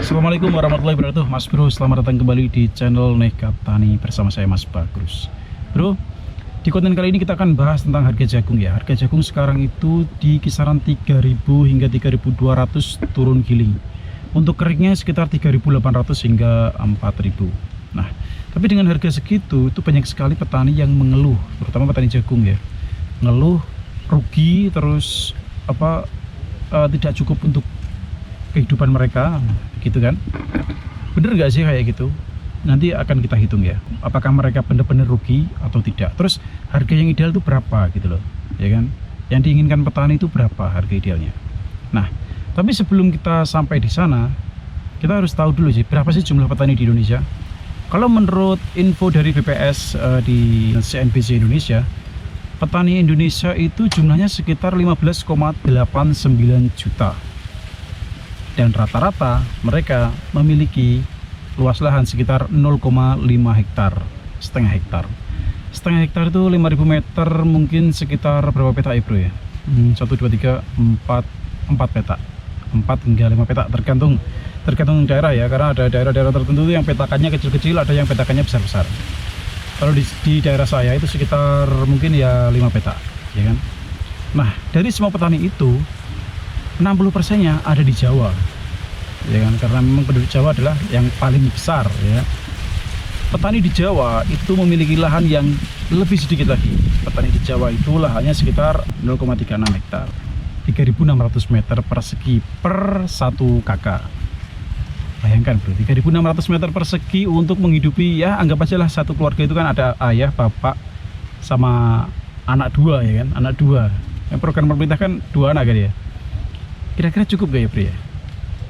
Assalamualaikum warahmatullahi wabarakatuh, Mas Bro. Selamat datang kembali di channel Nekat Tani bersama saya Mas Bagus. Bro, di konten kali ini kita akan bahas tentang harga jagung ya. Harga jagung sekarang itu di kisaran 3.000 hingga 3.200 turun giling. Untuk keringnya sekitar 3.800 hingga 4.000. Nah, tapi dengan harga segitu itu banyak sekali petani yang mengeluh, terutama petani jagung ya. Ngeluh rugi, terus tidak cukup untuk kehidupan mereka, gitu kan? Bener nggak sih kayak gitu? Nanti akan kita hitung ya, apakah mereka benar-benar rugi atau tidak. Terus harga yang ideal itu berapa gitu loh, ya kan? Yang diinginkan petani itu berapa harga idealnya. Nah, tapi sebelum kita sampai di sana, kita harus tahu dulu sih berapa sih jumlah petani di Indonesia. Kalau menurut info dari BPS di CNBC Indonesia, petani Indonesia itu jumlahnya sekitar 15,89 juta. Dan rata-rata mereka memiliki luas lahan sekitar 0,5 hektar, setengah hektar. Setengah hektar itu 5.000 meter, mungkin sekitar berapa petak ya bro ya? 1, 2, 3, 4 petak, 4 hingga 5 petak, tergantung daerah ya, karena ada daerah-daerah tertentu yang petakannya kecil-kecil, ada yang petakannya besar-besar. Kalau di daerah saya itu sekitar mungkin ya 5 petak, ya kan? Nah, dari semua petani itu 60%-nya ada di Jawa, ya kan, karena memang penduduk Jawa adalah yang paling besar ya. Petani di Jawa itu memiliki lahan yang lebih sedikit lagi. Petani di Jawa itu lahannya sekitar 0,36 hektar, 3.600 meter persegi per 1 kakak. Bayangkan bro, 3.600 meter persegi untuk menghidupi, ya anggap aja lah satu keluarga itu kan ada ayah, bapak, sama anak 2 ya kan, anak 2. Yang program pemerintah kan 2 anak kan ya. Kira-kira cukup gak ya bro ya?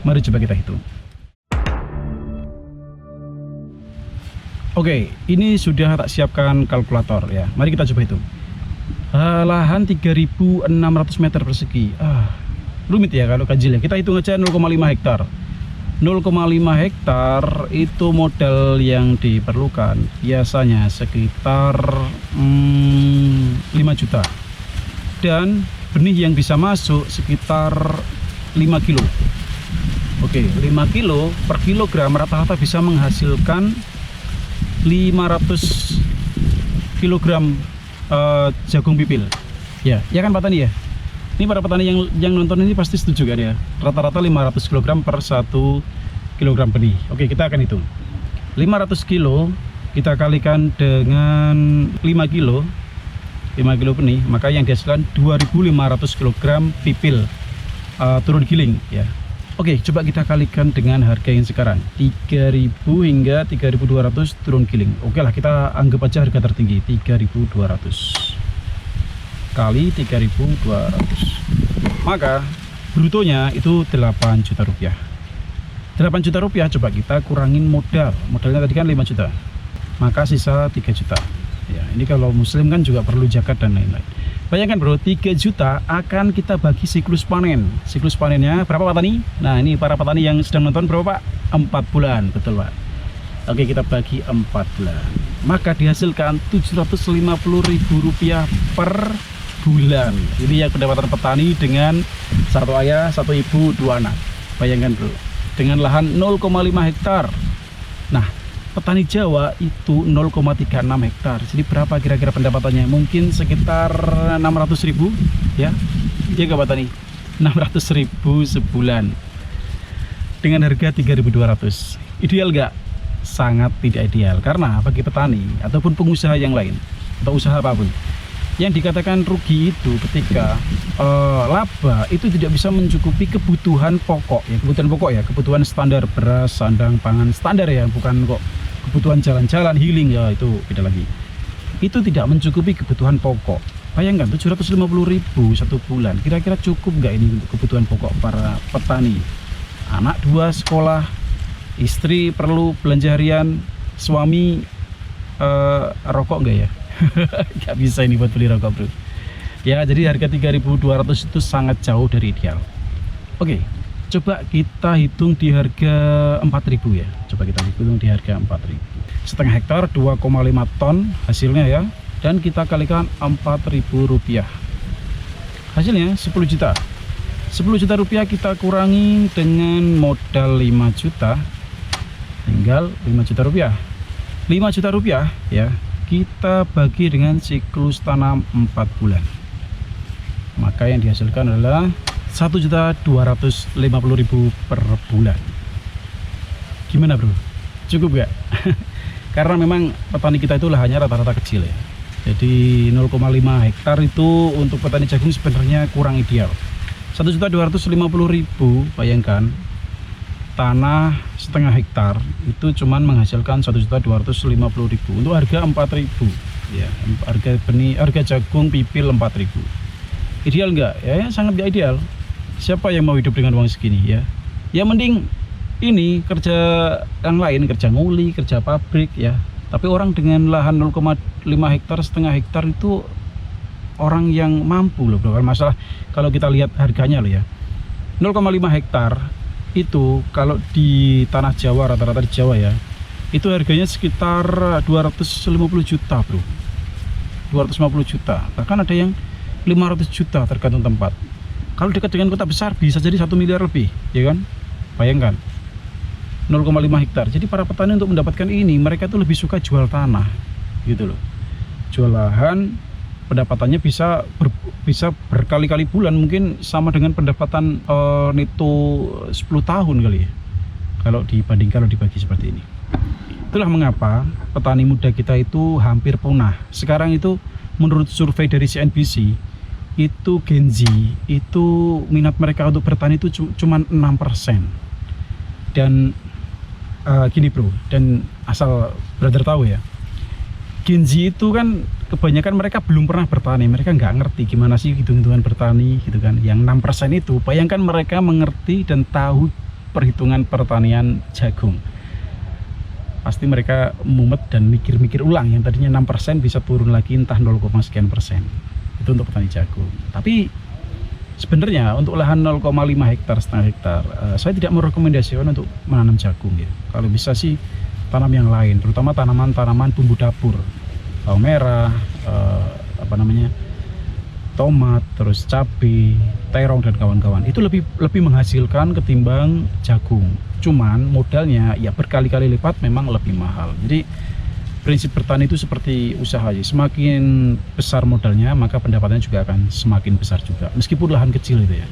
Mari coba kita hitung. Oke, ini sudah tak siapkan kalkulator ya. Mari kita coba hitung. Lahan 3.600 meter persegi. Rumit ya kalau ganjil ya. Kita hitung aja 0,5 hektar. 0,5 hektar itu modal yang diperlukan biasanya sekitar 5 juta. Dan benih yang bisa masuk sekitar 5 kilo. Oke, 5 kilo per kilogram rata-rata bisa menghasilkan 500 kilogram jagung pipil. Ya kan Pak Tani ya? Ini para petani yang nonton ini pasti setuju kan ya? Rata-rata 500 kg per 1 kilogram benih. Oke, kita akan hitung. 500 kilo kita kalikan dengan 5 kilo benih, maka yang dihasilkan 2.500 kg pipil turun giling ya. Oke, coba kita kalikan dengan harga yang sekarang 3.000 hingga 3.200 turun giling. Oke lah, kita anggap aja harga tertinggi 3.200 kali 3.200, maka brutonya itu 8 juta rupiah. 8 juta rupiah coba kita kurangin modalnya tadi kan 5 juta, maka sisa 3 juta ya. Ini kalau muslim kan juga perlu zakat dan lain-lain. Bayangkan bro, 3 juta akan kita bagi siklus panen. Siklus panennya berapa Pak Tani? Nah ini para petani yang sedang nonton berapa Pak? 4 bulan, betul Pak. Oke, kita bagi 4 bulan, maka dihasilkan Rp750.000 per bulan. Ini yang pendapatan petani dengan satu ayah, satu ibu, 2 anak. Bayangkan bro, dengan lahan 0,5 hektar. Nah, petani Jawa itu 0,36 hektar. Jadi berapa kira-kira pendapatannya? Mungkin sekitar 600.000 ya. Iya nggak Pak Tani? 600.000 sebulan dengan harga 3.200. Ideal nggak? Sangat tidak ideal, karena bagi petani ataupun pengusaha yang lain atau usaha apapun, yang dikatakan rugi itu ketika laba itu tidak bisa mencukupi kebutuhan pokok ya, kebutuhan standar beras, sandang, pangan standar ya, bukan kok kebutuhan jalan-jalan, healing ya, itu beda lagi. Itu tidak mencukupi kebutuhan pokok. Bayangkan 750.000 satu bulan, kira-kira cukup nggak ini untuk kebutuhan pokok para petani? Anak 2 sekolah, istri perlu belanja harian, suami rokok nggak ya? Nggak bisa ini buat beli rokok bro ya. Jadi harga 3.200 itu sangat jauh dari ideal. Oke, coba kita hitung di harga 4.000 ya. Coba kita hitung di harga 4.000. Setengah hektar 2,5 ton hasilnya ya, dan kita kalikan Rp4.000. Hasilnya 10 juta. 10 juta rupiah kita kurangi dengan modal 5 juta, tinggal 5 juta rupiah. 5 juta rupiah ya, kita bagi dengan siklus tanam 4 bulan. Maka yang dihasilkan adalah 1.250.000 per bulan. Gimana bro? Cukup gak? Karena memang petani kita itu lahannya rata-rata kecil ya. Jadi 0,5 hektar itu untuk petani jagung sebenarnya kurang ideal. 1.250.000, bayangkan tanah setengah hektar itu cuman menghasilkan 1.250.000 untuk harga 4.000 ya, harga jagung pipil 4.000. Ideal enggak? Ya, sangat enggak ideal. Siapa yang mau hidup dengan uang segini ya? Ya mending ini kerja yang lain, kerja nguli, kerja pabrik ya. Tapi orang dengan lahan 0,5 hektar, setengah hektar itu orang yang mampu loh bro. Masalah kalau kita lihat harganya loh ya, 0,5 hektar itu kalau di tanah Jawa, rata-rata di Jawa ya, itu harganya sekitar 250 juta bro, 250 juta, bahkan ada yang 500 juta tergantung tempat. Kalau dekat dengan kota besar bisa jadi 1 miliar lebih ya kan. Bayangkan 0,5 hektar. Jadi para petani untuk mendapatkan ini, mereka tuh lebih suka jual tanah gitu loh, jual lahan. Pendapatannya bisa berkali-kali bulan, mungkin sama dengan pendapatan neto 10 tahun kali ya, kalau dibagi seperti ini. Itulah mengapa petani muda kita itu hampir punah. Sekarang itu menurut survei dari CNBC, itu Gen Z itu minat mereka untuk bertani itu cuma 6%. Dan gini bro, dan asal brother tahu ya, Gen Z itu kan kebanyakan mereka belum pernah bertani, mereka nggak ngerti gimana sih hitung-hitungan bertani gitu kan. Yang 6% itu, bayangkan mereka mengerti dan tahu perhitungan pertanian jagung, pasti mereka mumet dan mikir-mikir ulang. Yang tadinya 6% bisa turun lagi entah 0, sekian persen. Itu untuk petani jagung. Tapi sebenarnya untuk lahan 0,5 hektar, setengah hektar, saya tidak merekomendasikan untuk menanam jagung ya. Kalau bisa sih tanam yang lain, terutama tanaman-tanaman bumbu dapur, bawang merah, tomat, terus cabai, terong dan kawan-kawan. Itu lebih menghasilkan ketimbang jagung. Cuman modalnya ya berkali-kali lipat, memang lebih mahal. Jadi prinsip bertani itu seperti usaha aja. Semakin besar modalnya, maka pendapatannya juga akan semakin besar juga, meskipun lahan kecil itu ya.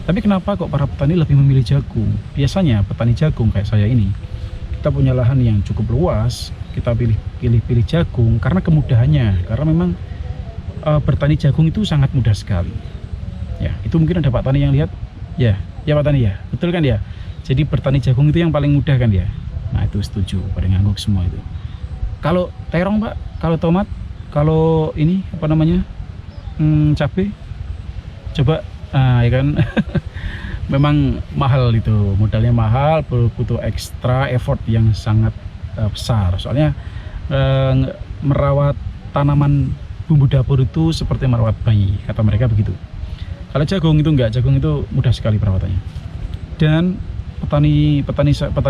Tapi kenapa kok para petani lebih memilih jagung? Biasanya petani jagung kayak saya ini, kita punya lahan yang cukup luas, kita pilih jagung karena kemudahannya. Karena memang bertani jagung itu sangat mudah sekali ya. Itu mungkin ada Pak Tani yang lihat ya Pak Tani ya, betul kan ya. Jadi bertani jagung itu yang paling mudah kan ya. Nah itu setuju pada ngangguk semua itu. Kalau terong Pak, kalau tomat, kalau ini cabai, coba ya kan. Memang mahal itu, modalnya mahal, butuh ekstra effort yang sangat besar. Soalnya merawat tanaman bumbu dapur itu seperti merawat bayi, kata mereka begitu. Kalau jagung itu enggak, jagung itu mudah sekali perawatannya. Dan petani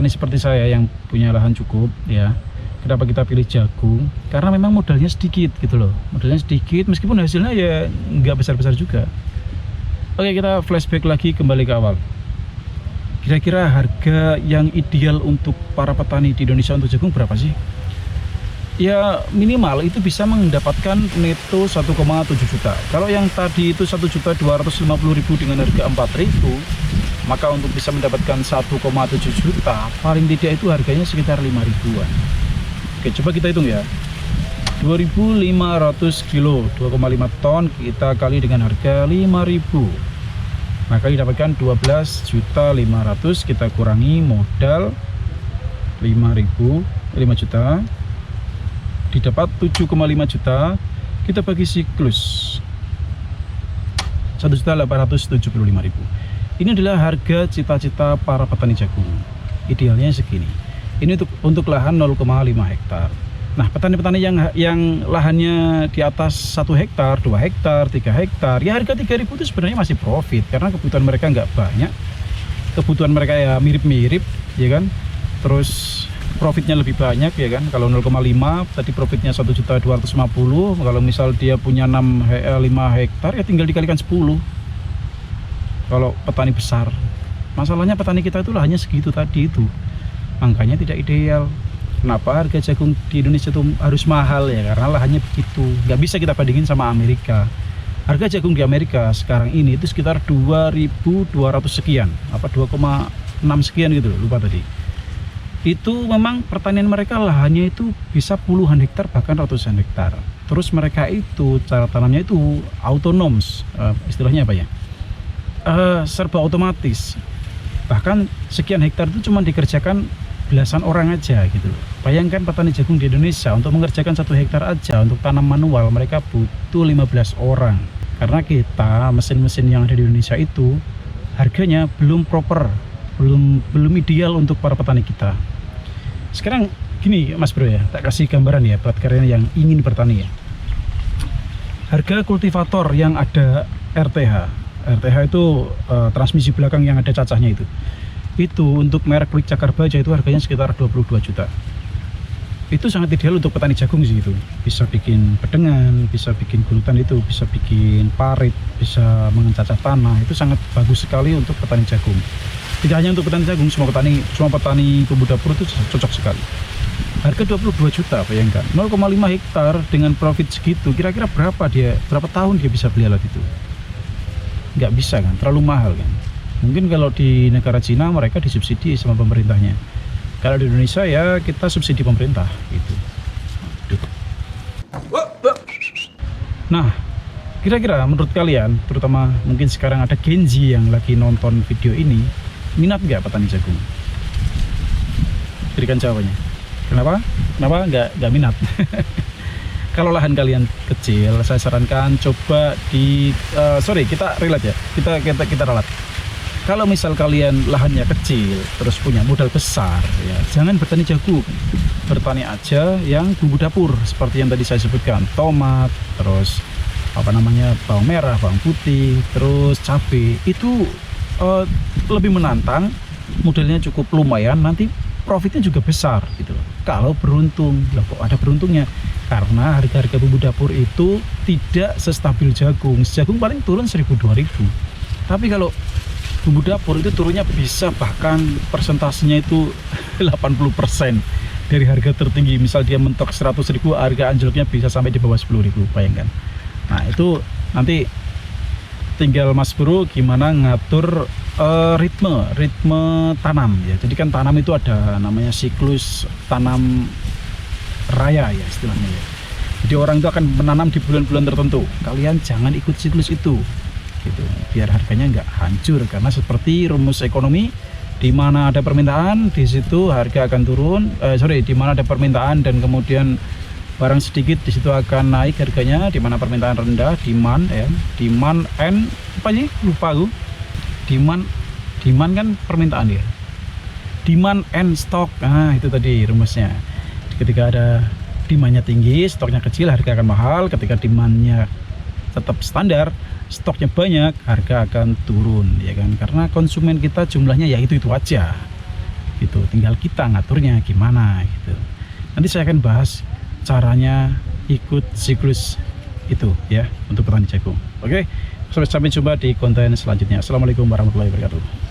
seperti saya yang punya lahan cukup ya, kenapa kita pilih jagung? Karena memang modalnya sedikit gitu loh, modalnya sedikit meskipun hasilnya ya enggak besar-besar juga. Oke, kita flashback lagi kembali ke awal. Kira-kira harga yang ideal untuk para petani di Indonesia untuk jagung berapa sih? Ya minimal itu bisa mendapatkan neto 1,7 juta. Kalau yang tadi itu 1.250.000 dengan harga 4.000, maka untuk bisa mendapatkan 1,7 juta paling tidak itu harganya sekitar 5.000-an. Oke, coba kita hitung ya. 2.500 kilo, 2,5 ton kita kali dengan harga 5.000, maka didapatkan 12.500. Kita kurangi modal 5.000, 5 juta, didapat 7,5 juta. Kita bagi siklus 1.875.000. Ini adalah harga cita-cita para petani jagung. Idealnya segini. Ini untuk lahan 0,5 hektar. Nah, petani-petani yang lahannya di atas 1 hektar, 2 hektar, 3 hektar, ya harga 3.000 itu sebenarnya masih profit karena kebutuhan mereka nggak banyak. Kebutuhan mereka ya mirip-mirip, ya kan? Terus profitnya lebih banyak, ya kan? Kalau 0,5 tadi profitnya 1.250.000, kalau misal dia punya 5 hektar ya tinggal dikalikan 10. kalau petani besar. Masalahnya petani kita itulah hanya segitu tadi itu, angkanya tidak ideal. Kenapa harga jagung di Indonesia itu harus mahal ya? Karena lahannya begitu. Nggak bisa kita bandingin sama Amerika. Harga jagung di Amerika sekarang ini itu sekitar 2.200 sekian, apa 2,6 sekian gitu, lupa tadi. Itu memang pertanian mereka lahannya itu bisa puluhan hektar bahkan ratusan hektar. Terus mereka itu cara tanamnya itu autonom, istilahnya apa ya? Serba otomatis. Bahkan sekian hektar itu cuma dikerjakan belasan orang aja gitu. Bayangkan petani jagung di Indonesia untuk mengerjakan 1 hektar aja untuk tanam manual mereka butuh 15 orang. Karena kita mesin-mesin yang ada di Indonesia itu harganya belum proper, belum ideal untuk para petani kita. Sekarang gini Mas Bro ya, tak kasih gambaran ya buat kalian yang ingin bertani ya. Harga kultivator yang ada RTH itu transmisi belakang yang ada cacahnya itu untuk merek Pulik Cakar Baja itu harganya sekitar 22 juta. Itu sangat ideal untuk petani jagung sih itu. Bisa bikin bedengan, bisa bikin gulutan itu, bisa bikin parit, bisa mengencacah tanah. Itu sangat bagus sekali untuk petani jagung. Tidak hanya untuk petani jagung, semua petani bumbu dapur itu cocok sekali. Harga 22 juta, bayangkan 0,5 hektar dengan profit segitu, kira-kira berapa tahun dia bisa beli alat itu? Nggak bisa kan, terlalu mahal kan. Mungkin kalau di negara Cina mereka disubsidi sama pemerintahnya. Kalau di Indonesia ya kita subsidi pemerintah gitu. Nah, kira-kira menurut kalian, terutama mungkin sekarang ada Gen Z yang lagi nonton video ini, minat nggak petani jagung? Berikan jawabannya. Kenapa nggak minat? Kalau lahan kalian kecil, saya sarankan coba kita relate ya. Kita ralat. Kalau misal kalian lahannya kecil, terus punya modal besar, ya jangan bertani jagung. Bertani aja yang bumbu dapur seperti yang tadi saya sebutkan, tomat, terus bawang merah, bawang putih, terus cabai. Itu lebih menantang, modalnya cukup lumayan, nanti profitnya juga besar gitu. Kalau beruntung, loh kok ada beruntungnya? Karena harga-harga bumbu dapur itu tidak sestabil jagung. Jagung paling turun 1.000-2.000. Tapi kalau bumbu dapur itu turunnya bisa bahkan persentasenya itu 80% dari harga tertinggi. Misal dia mentok 100.000, harga anjloknya bisa sampai di bawah 10.000, bayangkan. Nah itu nanti tinggal Mas Bro gimana ngatur ritme tanam ya. Jadi kan tanam itu ada namanya siklus tanam raya ya istilahnya ya. Jadi orang itu akan menanam di bulan-bulan tertentu. Kalian jangan ikut siklus itu gitu, biar harganya nggak hancur. Karena seperti rumus ekonomi, di mana ada permintaan di situ harga akan turun. Di mana ada permintaan dan kemudian barang sedikit di situ akan naik harganya. Di mana permintaan rendah, demand and apa sih, lupa aku. Demand kan permintaan ya. Demand and stock, nah itu tadi rumusnya. Ketika ada demandnya tinggi, stoknya kecil, harga akan mahal. Ketika demandnya tetap standar, stoknya banyak, harga akan turun ya kan. Karena konsumen kita jumlahnya ya itu aja gitu. Tinggal kita ngaturnya gimana gitu. Nanti saya akan bahas caranya ikut siklus itu ya untuk petani jagung. Oke, sampai jumpa di konten selanjutnya. Assalamualaikum warahmatullahi wabarakatuh.